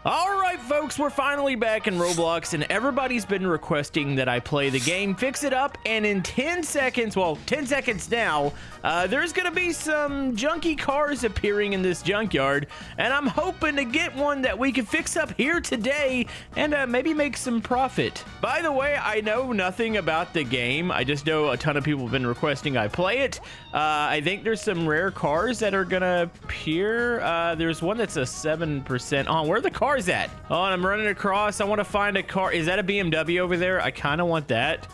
All right, folks, we're finally back in Roblox, and everybody's been requesting that I play the game Fix It Up, and in 10 seconds, well, 10 seconds now, there's gonna be some junky cars appearing in this junkyard, and I'm hoping to get one that we can fix up here today and maybe make some profit. By the way, I know nothing about the game. I just know a ton of people have been requesting I play it. I think there's some rare cars that are gonna appear. There's one that's a 7% on. Where are the cars at? Oh, and I'm running across. I want to find a car. Is that a BMW over there? I kind of want that.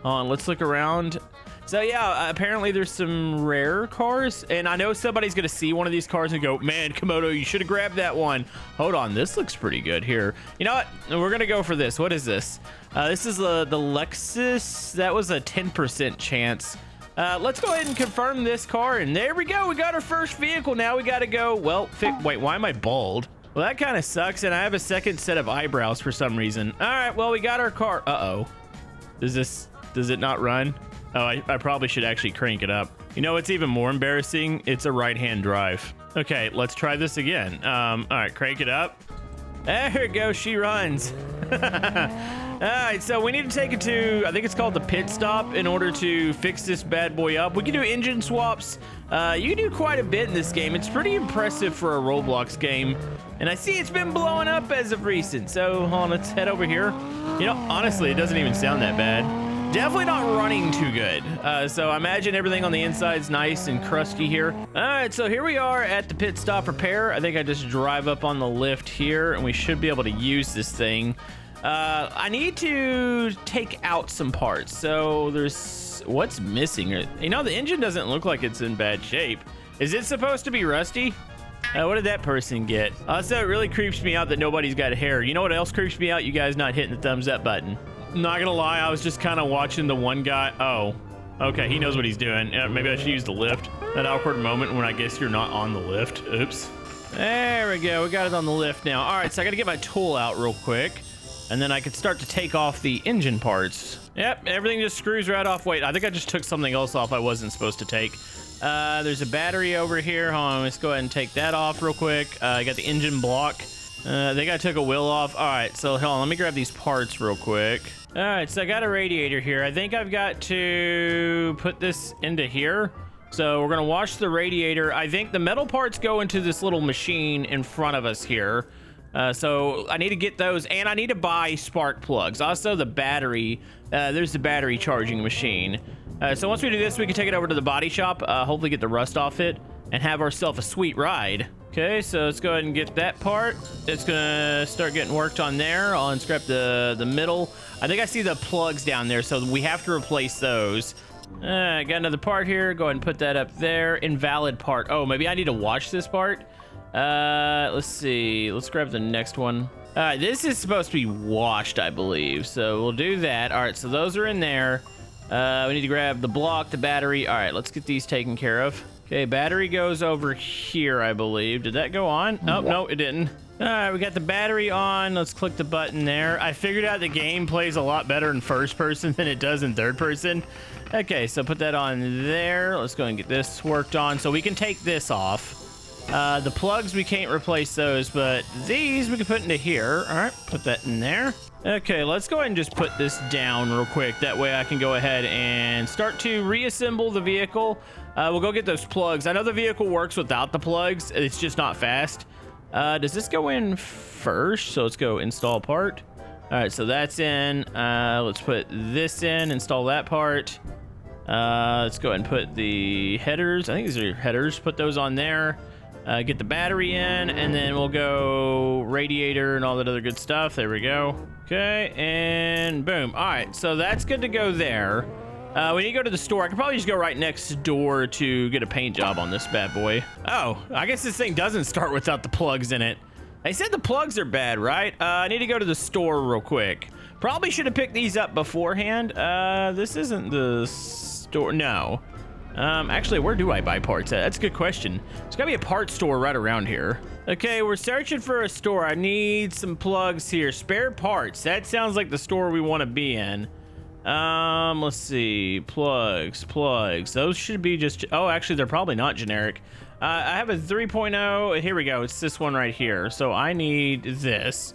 Let's look around. So yeah, apparently there's some rare cars, and I know somebody's gonna see one of these cars and go, man, Camodo, you should have grabbed that one. Hold on, this looks pretty good here. You know what? We're gonna go for this. What is this? This is the Lexus. That was a 10% chance. Let's go ahead and confirm this car, and there we go. We got our first vehicle. Now we gotta go. Well, wait, why am I bald? Well, that kind of sucks, and I have a second set of eyebrows for some reason. All right, well, we got our car. Uh-oh. Does it not run? Oh, I probably should actually crank it up. You know what's even more embarrassing? It's a right-hand drive. Okay, let's try this again. All right, crank it up. There we go, she runs. All right, so we need to take it to, I think it's called the pit stop, in order to fix this bad boy up. We can do engine swaps. You can do quite a bit in this game. It's pretty impressive for a Roblox game. And I see it's been blowing up as of recent. So hold on, let's head over here. You know, honestly, it doesn't even sound that bad. Definitely not running too good. So I imagine everything on the inside's nice and crusty here. All right, so here we are at the pit stop repair. I think I just drive up on the lift here, and we should be able to use this thing. I need to take out some parts. So there's, what's missing? You know, the engine doesn't look like it's in bad shape. Is it supposed to be rusty? What did that person get? Also, it really creeps me out that nobody's got hair. You know what else creeps me out? You guys not hitting the thumbs up button. Not gonna lie, I was just kind of watching the one guy. Oh, okay, he knows what he's doing. Maybe I should use the lift. That awkward moment when I guess you're not on the lift. Oops. There we go, we got it on the lift now. All right, so I gotta get my tool out real quick, and then I can start to take off the engine parts. Yep, everything just screws right off. Wait, I think I just took something else off I wasn't supposed to take. There's a battery over here. Hold on, let's go ahead and take that off real quick. I got the engine block. I think I took a wheel off. All right, so hold on, let me grab these parts real quick. All right, so I got a radiator here. I think I've got to put this into here. So we're gonna wash the radiator. I think the metal parts go into this little machine in front of us here. So I need to get those, and I need to buy spark plugs. Also the battery, there's the battery charging machine. So once we do this, we can take it over to the body shop, hopefully get the rust off it, and have ourselves a sweet ride. Okay, so let's go ahead and get that part. It's gonna start getting worked on there. I'll unscrap the middle. I think I see the plugs down there, so we have to replace those. I got another part here. Go ahead and put that up there. Invalid part. Oh, maybe I need to wash this part. Let's see. Let's grab the next one. All right, this is supposed to be washed, I believe. So we'll do that. All right, so those are in there. We need to grab the block, the battery. All right, let's get these taken care of. Okay, battery goes over here, I believe. Did that go on? Oh, no, it didn't. All right, we got the battery on. Let's click the button there. I figured out the game plays a lot better in first person than it does in third person. Okay, so put that on there. Let's go and get this worked on so we can take this off. The plugs, we can't replace those, but these we can put into here. All right, put that in there. Okay, let's go ahead and just put this down real quick. That way I can go ahead and start to reassemble the vehicle. We'll go get those plugs. I know the vehicle works without the plugs. It's just not fast. Does this go in first? So let's go install part. All right, so that's in. Let's put this in, install that part. Let's go ahead and put the headers. I think these are headers. Put those on there. Get the battery in, and then we'll go radiator and all that other good stuff. There we go. Okay, and boom. All right, so that's good to go there. We need to go to the store. I could probably just go right next door to get a paint job on this bad boy. Oh, I guess this thing doesn't start without the plugs in it. They said the plugs are bad, right? I need to go to the store real quick. Probably should have picked these up beforehand. This isn't the store. No. Actually, where do I buy parts at? That's a good question. There's gotta be a parts store right around here. Okay, we're searching for a store. I need some plugs here. Spare parts. That sounds like the store we want to be in. Let's see. Plugs. Those should be just... Oh, actually, they're probably not generic. I have a 3.0. Here we go. It's this one right here. So I need this.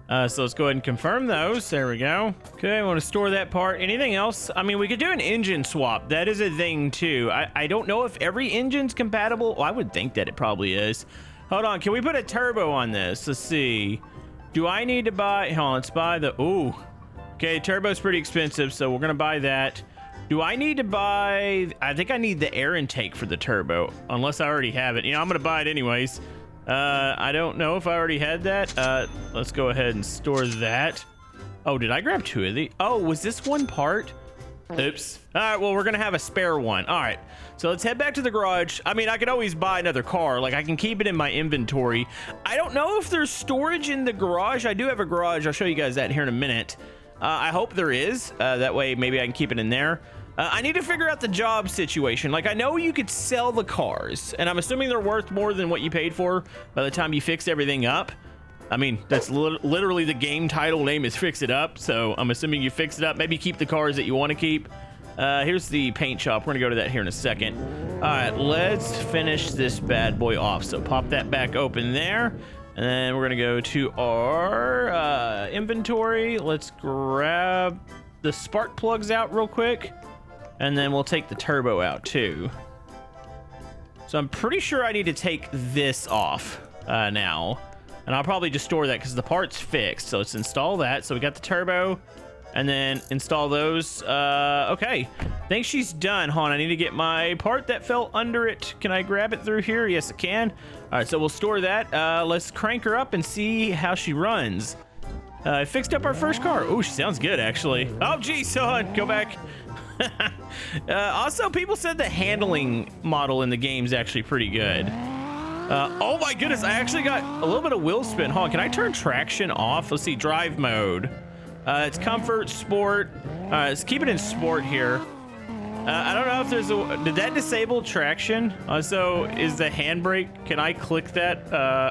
So let's go ahead and confirm those. There we go. Okay, I want to store that part. Anything else? I mean, we could do an engine swap. That is a thing too. I don't know if every engine's compatible. Well, I would think that it probably is. Hold on. Can we put a turbo on this? Let's see. Do I need to buy? Hold on. Let's buy the. Ooh. Okay, turbo's pretty expensive, so we're gonna buy that. Do I need to buy? I think I need the air intake for the turbo, unless I already have it. You know, I'm gonna buy it anyways. I don't know if I already had that. Let's go ahead and store that. Oh, did I grab two of these? Oh, was this one part? Oops. All right, well, we're gonna have a spare one. All right, so let's head back to the garage. I mean, I could always buy another car. Like, I can keep it in my inventory. I don't know if there's storage in the garage. I do have a garage. I'll show you guys that here in a minute. I hope there is. That way, maybe I can keep it in there. I need to figure out the job situation. Like, I know you could sell the cars, and I'm assuming they're worth more than what you paid for by the time you fix everything up. I mean, that's literally the game title name is Fix It Up, so I'm assuming you fix it up. Maybe keep the cars that you want to keep. Here's the paint shop. We're gonna go to that here in a second. All right, let's finish this bad boy off. So pop that back open there. And then we're gonna go to our inventory. Let's grab the spark plugs out real quick. And then we'll take the turbo out too. So I'm pretty sure I need to take this off now. And I'll probably just store that because the part's fixed. So let's install that. So we got the turbo and then install those. Okay, I think she's done. Hold on, I need to get my part that fell under it. Can I grab it through here? Yes, I can. All right, so we'll store that. Let's crank her up and see how she runs. I fixed up our first car. Oh, she sounds good, actually. Oh, geez, son, go back. Also, people said the handling model in the game is actually pretty good. Oh my goodness, I actually got a little bit of wheel spin. Hold on, can I turn traction off? Let's see, drive mode. It's comfort, sport. Let's keep it in sport here. I don't know if there's a... Did that disable traction? So is the handbrake... Can I click that?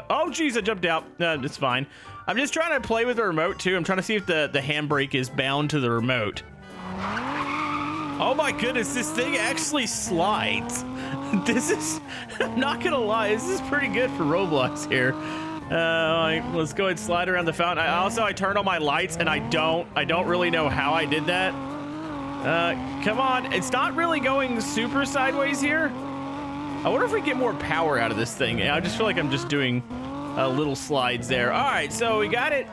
Oh, geez, I jumped out. It's fine. I'm just trying to play with the remote, too. I'm trying to see if the handbrake is bound to the remote. Oh, my goodness. This thing actually slides. This is... I'm not going to lie. This is pretty good for Roblox here. Let's go ahead and slide around the fountain. I turned on my lights, and I don't really know how I did that. Come on. It's not really going super sideways here. I wonder if we get more power out of this thing. I just feel like I'm just doing little slides there. All right, so we got it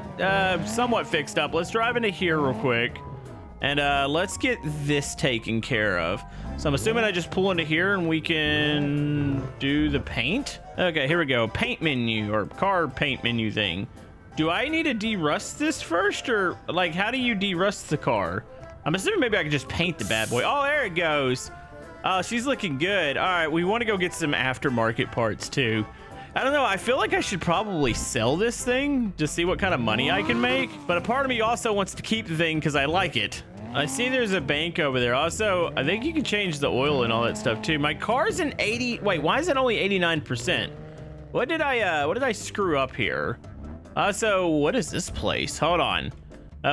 somewhat fixed up. Let's drive into here real quick. And let's get this taken care of. So I'm assuming I just pull into here and we can do the paint. Okay, here we go. Paint menu or car paint menu thing. Do I need to de-rust this first, or like how do you de-rust the car? I'm assuming maybe I can just paint the bad boy. Oh, there it goes. Oh, she's looking good. All right, we want to go get some aftermarket parts too. I don't know, I feel like I should probably sell this thing to see what kind of money I can make. But a part of me also wants to keep the thing because I like it. I see there's a bank over there. Also, I think you can change the oil and all that stuff too. My car's an 80. Wait, why is it only 89%? What did I screw up here? Also, what is this place? Hold on.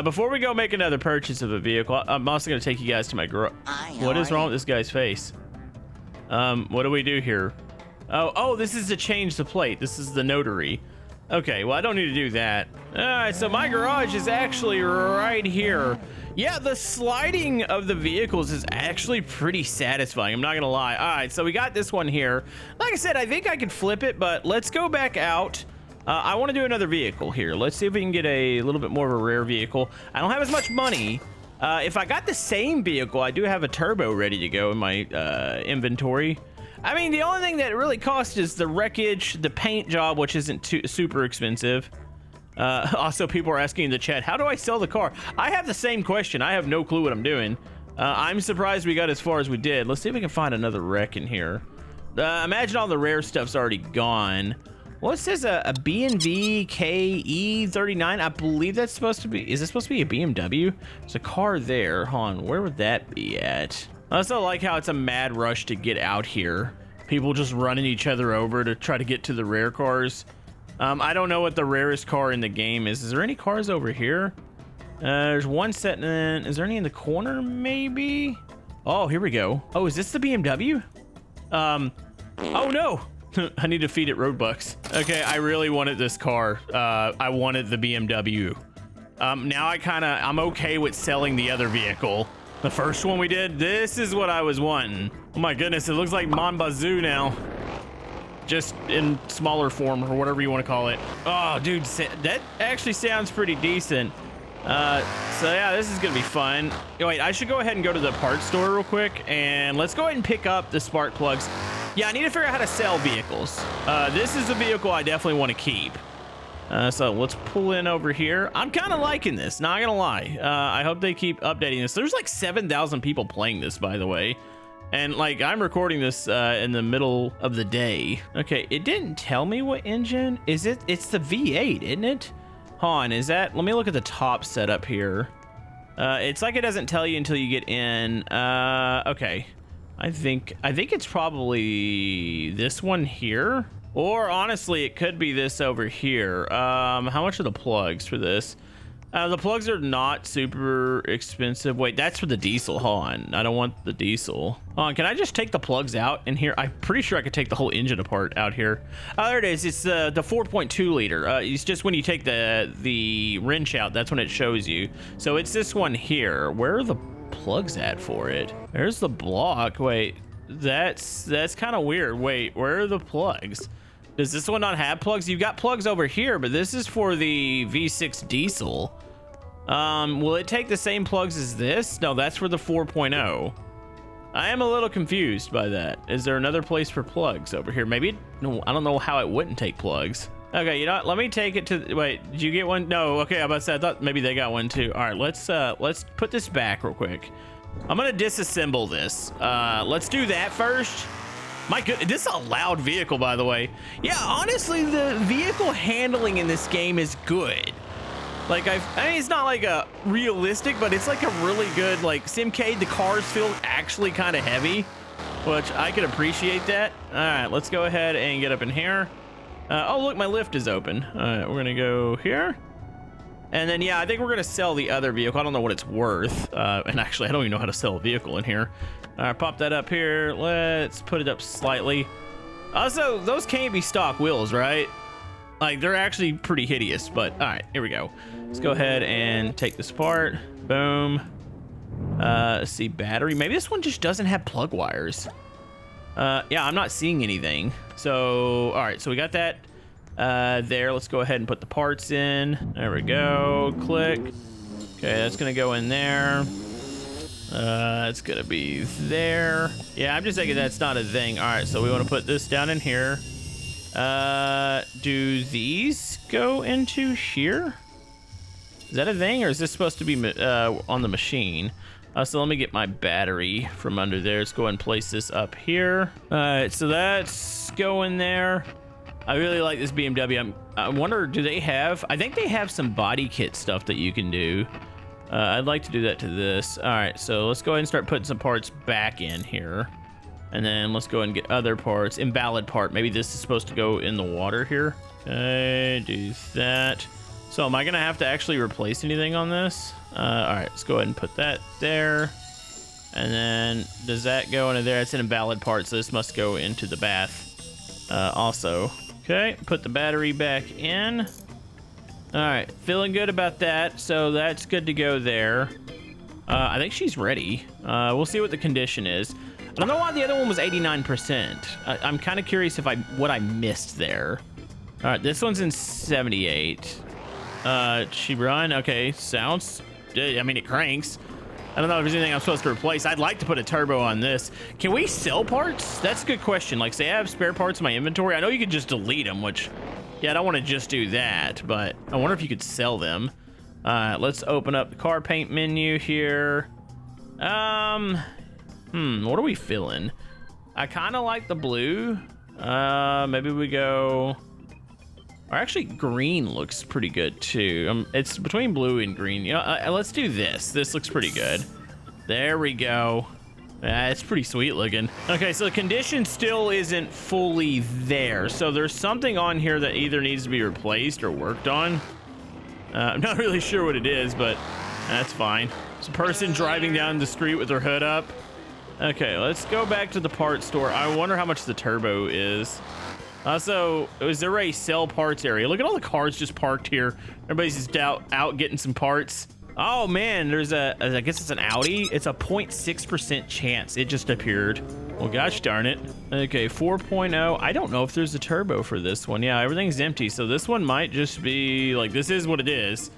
Before we go make another purchase of a vehicle, I'm also gonna take you guys to my garage. What is wrong with this guy's face? What do we do here? Oh, this is to change the plate. This is the notary. Okay, well, I don't need to do that. All right, so my garage is actually right here. Yeah, the sliding of the vehicles is actually pretty satisfying. I'm not gonna lie. All right, so we got this one here. Like I said, I think I could flip it, but let's go back out. I want to do another vehicle here. Let's see if we can get a little bit more of a rare vehicle. I don't have as much money. If I got the same vehicle, I do have a turbo ready to go in my inventory. I mean, the only thing that really costs is the wreckage, the paint job, which isn't too super expensive. Also, people are asking in the chat, how do I sell the car? I have the same question. I have no clue what I'm doing. I'm surprised we got as far as we did. Let's see if we can find another wreck in here. Imagine all the rare stuff's already gone. Well, it says a BMW K5. I believe that's supposed to be... Is this supposed to be a BMW? There's a car there. Hold on, where would that be at? I also like how it's a mad rush to get out here. People just running each other over to try to get to the rare cars. I don't know what the rarest car in the game is. Is there any cars over here? There's one set in... Is there any in the corner, maybe? Oh, here we go. Oh, is this the BMW? Oh, no. I need to feed it Robux. Okay, I really wanted this car. I wanted the BMW. Now I'm okay with selling the other vehicle. The first one we did, this is what I was wanting. Oh my goodness, it looks like Monbazoo now. Just in smaller form or whatever you want to call it. Oh, dude, that actually sounds pretty decent. So yeah, this is gonna be fun. Oh, wait, I should go ahead and go to the parts store real quick, and let's go ahead and pick up the spark plugs. Yeah, I need to figure out how to sell vehicles. This is a vehicle I definitely want to keep. So let's pull in over here. I'm kind of liking this, not gonna lie. I hope they keep updating this. There's like 7,000 people playing this, by the way. And like, I'm recording this in the middle of the day. Okay, it didn't tell me what engine. Is it? It's the V8, isn't it? Hold on, is that? Let me look at the top setup here. It's like it doesn't tell you until you get in. Okay. I think it's probably this one here. Or honestly, it could be this over here. How much are the plugs for this? The plugs are not super expensive. Wait, that's for the diesel. Hold on. I don't want the diesel. Hold on, can I just take the plugs out in here? I'm pretty sure I could take the whole engine apart out here. Oh, there it is. It's the 4.2 liter. It's just when you take the wrench out, that's when it shows you. So it's this one here. Where are the plugs at for it? There's the block. Wait, that's kind of weird. Wait, where are the plugs? Does this one not have plugs? You've got plugs over here, but this is for the V6 diesel. Will it take the same plugs as this? No, that's for the 4.0. I am a little confused by that. Is there another place for plugs over here? Maybe, no, I don't know how it wouldn't take plugs. Okay, you know what? Let me take it to, wait, did you get one? No, okay, I was about to say, I thought maybe they got one too. All right, let's put this back real quick. I'm gonna disassemble this. Let's do that first. My goodness, this is a loud vehicle, by the way. Yeah, honestly, the vehicle handling in this game is good. Like, I mean, it's not like a realistic, but it's like a really good, like, Simcade, the cars feel actually kind of heavy, which I could appreciate that. All right, let's go ahead and get up in here. Oh, look, my lift is open. All right, we're gonna go here. And then, yeah, I think we're gonna sell the other vehicle. I don't know what it's worth. And actually, I don't even know how to sell a vehicle in here. All right, pop that up here. Let's put it up slightly. Also, those can't be stock wheels, right? Like, they're actually pretty hideous, but all right, here we go. Let's go ahead and take this apart. Boom. Let's see, battery. Maybe this one just doesn't have plug wires. Yeah, I'm not seeing anything. So, all right, so we got that there. Let's go ahead and put the parts in. There we go. Click. Okay, that's gonna go in there. It's gonna be there. Yeah, I'm just thinking that's not a thing. All right, so we want to put this down in here. Do these go into here? Is that a thing, or is this supposed to be on the machine? So let me get my battery from under there. Let's go ahead and place this up here. All right, so that's going there. I really like this BMW. I wonder, do they have, I think they have some body kit stuff that you can do. I'd like to do that to this. All right, so let's go ahead and start putting some parts back in here. And then let's go ahead and get other parts. Invalid part. Maybe this is supposed to go in the water here. Okay, do that. So am I gonna have to actually replace anything on this? All right, let's go ahead and put that there. And then does that go into there? It's an invalid part, so this must go into the bath also. Okay, put the battery back in. All right, feeling good about that. So that's good to go there. I think she's ready. We'll see what the condition is. I don't know why the other one was 89%. I'm kind of curious if what I missed there. All right, this one's in 78. She run? Okay, sounds, I mean, it cranks. I don't know if there's anything I'm supposed to replace. I'd like to put a turbo on this. Can we sell parts? That's a good question. Like, say I have spare parts in my inventory. I know you could just delete them, which, yeah, I don't want to just do that, but I wonder if you could sell them. Let's open up the car paint menu here. What are we feeling? I kind of like the blue. Maybe we go, or actually green looks pretty good too. It's between blue and green. You know, let's do this. This looks pretty good. There we go. It's pretty sweet looking. Okay, so the condition still isn't fully there. So there's something on here that either needs to be replaced or worked on. I'm not really sure what it is, but that's fine. It's a person driving down the street with their hood up. Okay, let's go back to the parts store. I wonder how much the turbo is. Also, is there a sell parts area? Look at all the cars just parked here. Everybody's just out getting some parts. Oh man, there's I guess it's an Audi. It's a 0.6% chance it just appeared. Well, gosh darn it. Okay, 4.0. I don't know if there's a turbo for this one. Yeah, everything's empty. So this one might just be like, this is what it is.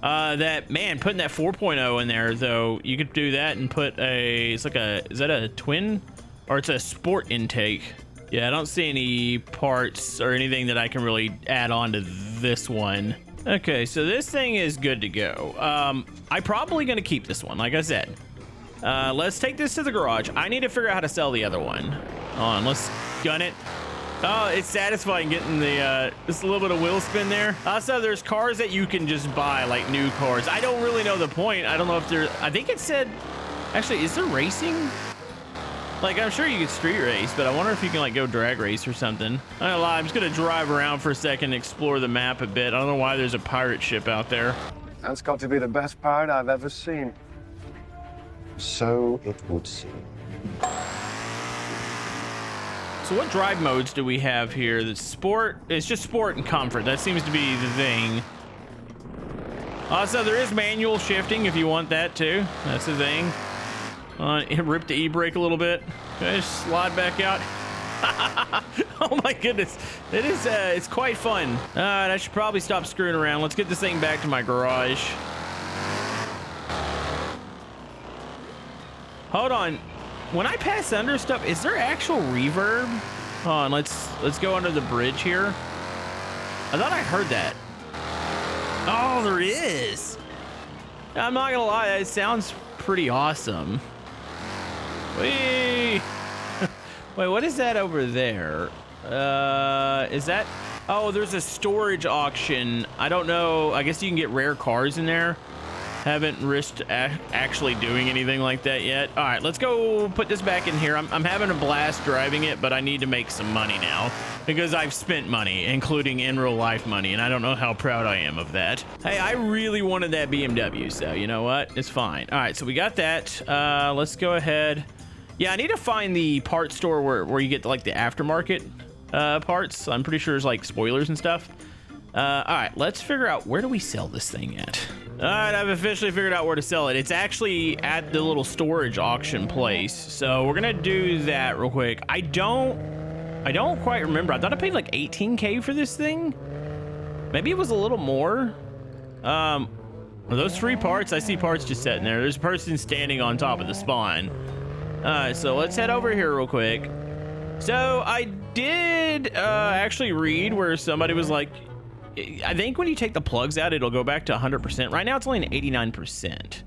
Man, putting that 4.0 in there though, you could do that and put it's like is that a twin? Or it's a sport intake. Yeah, I don't see any parts or anything that I can really add on to this one. Okay, so this thing is good to go. I'm probably gonna keep this one, like I said. Let's take this to the garage. I need to figure out how to sell the other one. Let's gun it. Oh, it's satisfying getting the just a little bit of wheel spin there. Also, there's cars that you can just buy, like new cars. I don't really know the point. I don't know if I think it said, actually, is there racing? Like, I'm sure you could street race, but I wonder if you can like go drag race or something. I'm not gonna lie, I'm just gonna drive around for a second, explore the map a bit. I don't know why there's a pirate ship out there. That's got to be the best pirate I've ever seen. So it would seem. So what drive modes do we have here? The sport, it's just sport and comfort. That seems to be the thing. Also, there is manual shifting if you want that too. That's the thing. Rip the e-brake a little bit. Okay, just slide back out. Oh my goodness. It is, it's quite fun. All right, I should probably stop screwing around. Let's get this thing back to my garage. Hold on. When I pass under stuff, is there actual reverb? Hold on, let's go under the bridge here. I thought I heard that. Oh, there is. I'm not gonna lie, it sounds pretty awesome. Whee! Wait, what is that over there? Is that? Oh, there's a storage auction. I don't know. I guess you can get rare cars in there. Haven't risked actually doing anything like that yet. All right, let's go put this back in here. I'm having a blast driving it, but I need to make some money now because I've spent money, including in real life money, and I don't know how proud I am of that. Hey, I really wanted that BMW, so you know what? It's fine. All right, so we got that. Let's go ahead. Yeah, I need to find the parts store where you get like the aftermarket parts. I'm pretty sure there's like spoilers and stuff. All right, let's figure out where do we sell this thing at. All right, I've officially figured out where to sell it. It's actually at the little storage auction place. So we're gonna do that real quick. I don't quite remember. I thought I paid like 18K for this thing. Maybe it was a little more. Are those free parts? I see parts just sitting there. There's a person standing on top of the spawn. All right, so let's head over here real quick. So I did actually read where somebody was like, I think when you take the plugs out, it'll go back to 100%. Right now, it's only an 89%.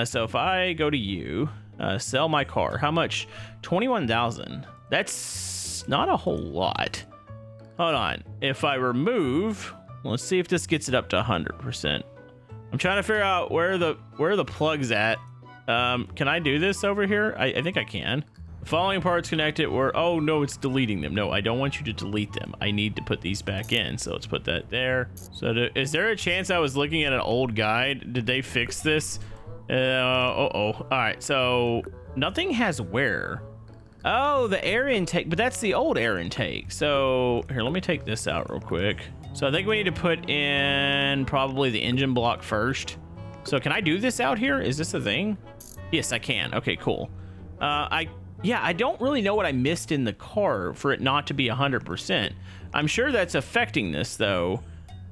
So if I go to you, sell my car, how much? 21,000. That's not a whole lot. Hold on. If I remove, let's see if this gets it up to 100%. I'm trying to figure out where the plug's at. Can I do this over here? I think I can. Following parts connected were, oh no, it's deleting them. No, I don't want you to delete them. I need to put these back in. So let's put that there. So is there a chance I was looking at an old guide? Did they fix this? All right, so nothing has wear. Oh, the air intake, but that's the old air intake. So here, let me take this out real quick. So I think we need to put in probably the engine block first. So can I do this out here? Is this a thing? Yes, I can. Okay, cool. Yeah, I don't really know what I missed in the car for it not to be 100%. I'm sure that's affecting this, though.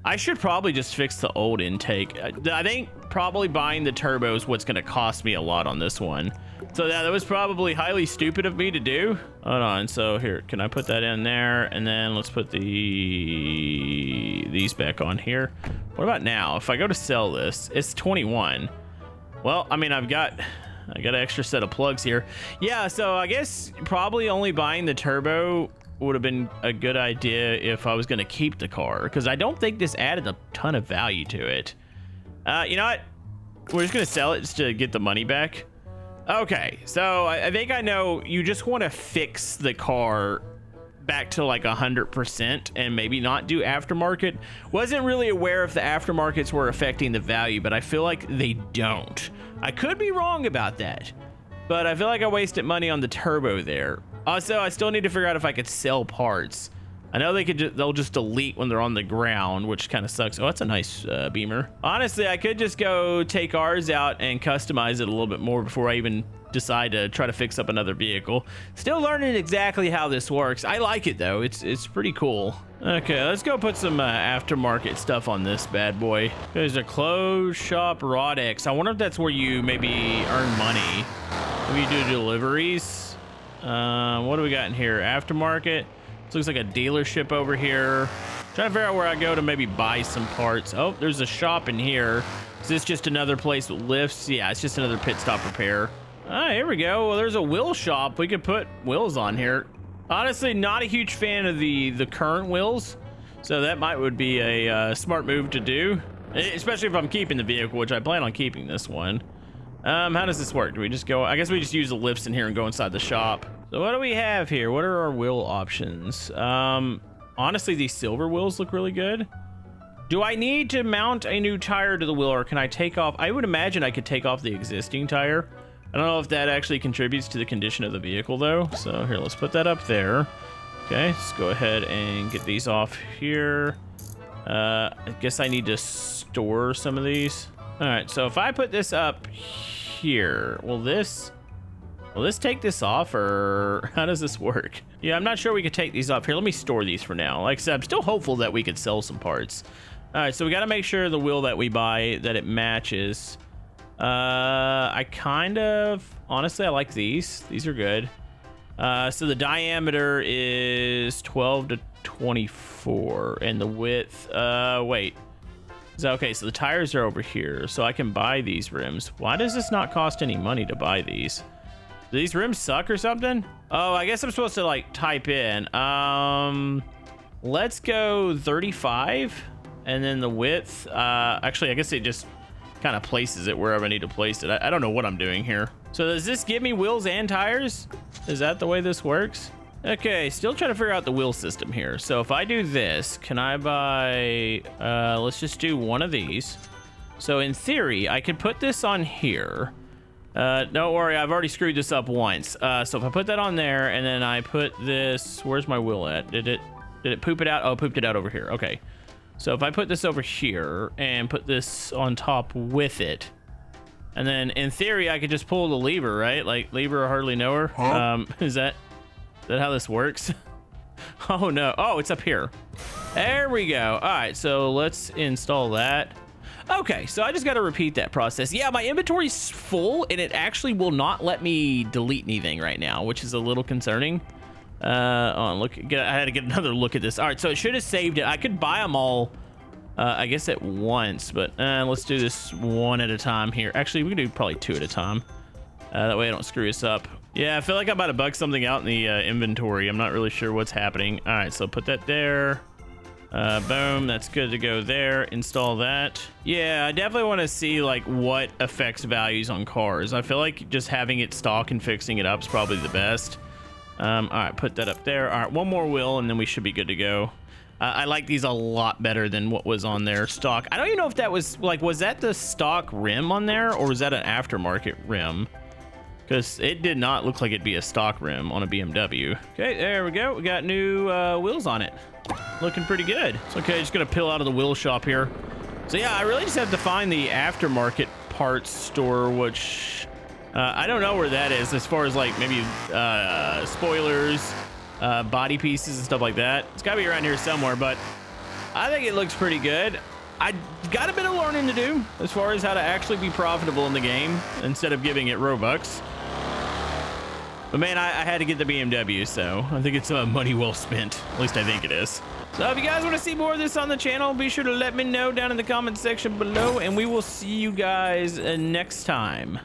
I should probably just fix the old intake. I think probably buying the turbo is what's going to cost me a lot on this one. So that was probably highly stupid of me to do. Hold on. So here, can I put that in there? And then let's put these back on here. What about now? If I go to sell this, it's 21. Well, I mean, I got an extra set of plugs here. Yeah, so I guess probably only buying the turbo would have been a good idea if I was going to keep the car, because I don't think this added a ton of value to it. You know what? We're just going to sell it just to get the money back. Okay, so I think I know you just want to fix the car back to like 100% and maybe not do aftermarket. Wasn't really aware if the aftermarkets were affecting the value, but I feel like they don't. I could be wrong about that, but I feel like I wasted money on the turbo there. Also, I still need to figure out if I could sell parts. I know they'll just delete when they're on the ground, which kind of sucks. Oh, that's a nice Beamer. Honestly, I could just go take ours out and customize it a little bit more before I even decide to try to fix up another vehicle. Still learning exactly how this works. I like it though. It's pretty cool. Okay, let's go put some aftermarket stuff on this bad boy. There's a clothes shop Rodex. I wonder if that's where you maybe earn money. Maybe you do deliveries. What do we got in here? Aftermarket. This looks like a dealership over here. Trying to figure out where I go to maybe buy some parts. Oh, there's a shop in here. Is this just another place with lifts? Yeah, it's just another pit stop repair. Ah, here we go. Well, there's a wheel shop. We could put wheels on here. Honestly, not a huge fan of the current wheels, so that would be a smart move to do, especially if I'm keeping the vehicle, which I plan on keeping this one. How does this work? Do we just go? I guess we just use the lifts in here and go inside the shop. So what do we have here? What are our wheel options? Honestly, these silver wheels look really good. Do I need to mount a new tire to the wheel, or can I take off? I would imagine I could take off the existing tire. I don't know if that actually contributes to the condition of the vehicle though. So here, let's put that up there. Okay, let's go ahead and get these off here. I guess I need to store some of these. All right, so if I put this up here, will this take this off, or how does this work? Yeah, I'm not sure we could take these off. Here, let me store these for now. Like I said, I'm still hopeful that we could sell some parts. All right, so we got to make sure the wheel that we buy, that it matches. Honestly, I like these. These are good. So the diameter is 12 to 24, and the width, wait. Is that okay? So the tires are over here, so I can buy these rims. Why does this not cost any money to buy these? Do these rims suck or something? Oh, I guess I'm supposed to like type in. Let's go 35, and then the width. Actually, I guess it just kind of places it wherever I need to place it. I don't know what I'm doing here. So does this give me wheels and tires? Is that the way this works? Okay, still trying to figure out the wheel system here. So if I do this, can I buy, let's just do one of these. So in theory, I could put this on here. Don't worry, I've already screwed this up once. So if I put that on there and then I put this, where's my wheel at? Did it poop it out? Oh, it pooped it out over here. Okay. So if I put this over here and put this on top with it, and then in theory, I could just pull the lever, right? Like lever or hardly knower. Huh? Is that how this works? Oh no. Oh, it's up here. There we go. All right, so let's install that. Okay, so I just got to repeat that process. Yeah, my inventory's full, and it actually will not let me delete anything right now, which is a little concerning. I had to get another look at this. All right, so it should have saved it. I could buy them all, I guess at once, but let's do this one at a time here. Actually, we can do probably two at a time. That way I don't screw this up. Yeah, I feel like I'm about to bug something out in the inventory. I'm not really sure what's happening. All right, so put that there. Boom, that's good to go there. Install that. Yeah, I definitely want to see like what affects values on cars. I feel like just having it stock and fixing it up is probably the best. All right, put that up there. All right, one more wheel and then we should be good to go. I like these a lot better than what was on their stock. I don't even know if that was like, was that the stock rim on there or was that an aftermarket rim? Because it did not look like it'd be a stock rim on a BMW. Okay, there we go. We got new wheels on it. Looking pretty good. It's okay, just gonna peel out of the wheel shop here. So yeah, I really just have to find the aftermarket parts store, which I don't know where that is as far as like maybe spoilers, body pieces and stuff like that. It's gotta be around here somewhere, but I think it looks pretty good. I got a bit of learning to do as far as how to actually be profitable in the game instead of giving it Robux. But man, I had to get the BMW, so I think it's money well spent. At least I think it is. So if you guys want to see more of this on the channel, be sure to let me know down in the comment section below, and we will see you guys next time.